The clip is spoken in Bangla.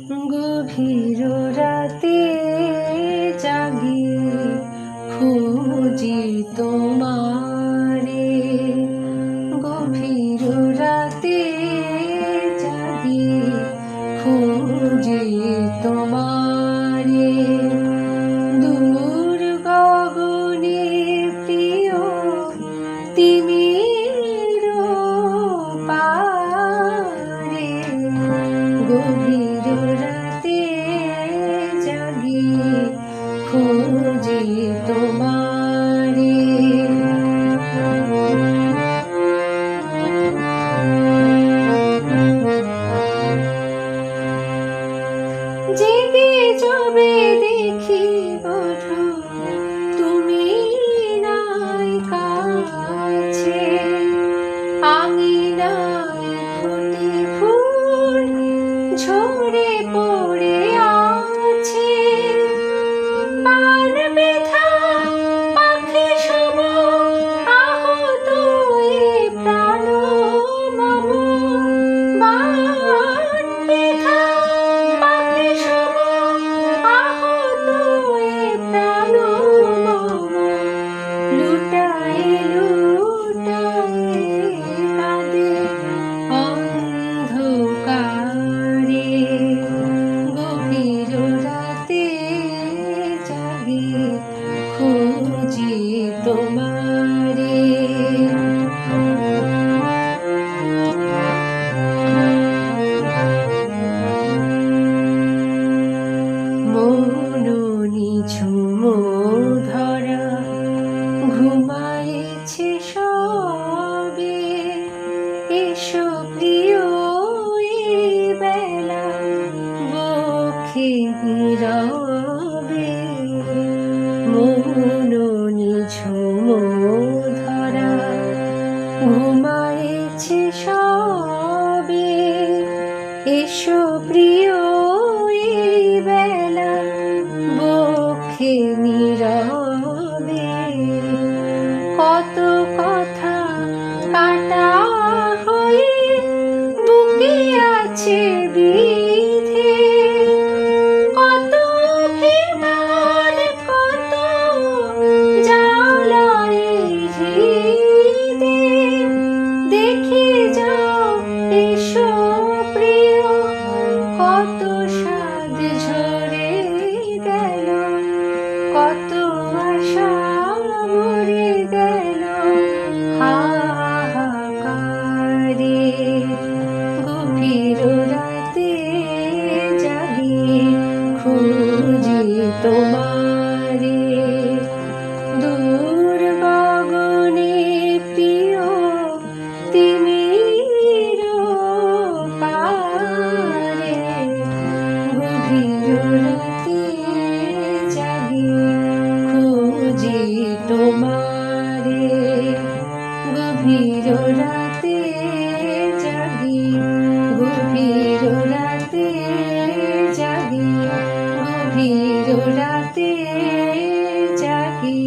গভীর রাতে জাগি খুঁজি তোমারে, গভীর রাতে জাগি খুঁজি তোমারে। দূর গগনে প্রিয় তিমির পারে, গভীর রাতে জাগি খুঁজি তোমারে। জেগে যবে দেখি বধূ তুমি নাই কাছে, আঙিনায় ফুটে ফুল ঝরে পড়ে আছে। প্রাণ ব্যথা পাখি সম আহত এ প্রাণ মম, প্রাণ ব্যথা পাখি সম আহত এ প্রাণ মম। লুটায়ে লুটায়ে কাঁদে অন্ধকারে, গভীর রাতে জাগি খুঁজি তোমারে। মন নিঝুম ধরা ঘুমাইছে সবে, এসো প্রিয় এই বেলা বক্ষে নীরবে। মন নিঝুম ধরা ঘুমাইছে সবে, এসো প্রিয় এই বেলা বক্ষে নীরবে। কত কথা কাটা হয়ে বুকে আছে বিধে, কত অভিমান কত জ্বালায় হৃদে। দেখে যাও এসো প্রিয় কত সাধ ঝরে গেল, কত আশা মরে গেল হাহাকারে। গভীর রাতে জাগি খুঁজি তোমারে, দূর গগনে প্রিয় তিমির পারে, গভীর রাতে জাগি খুঁজি তোমারে। গভীর রাতে জাগি, গভীর রাতে জাগি, গভীর রাতে জাগি।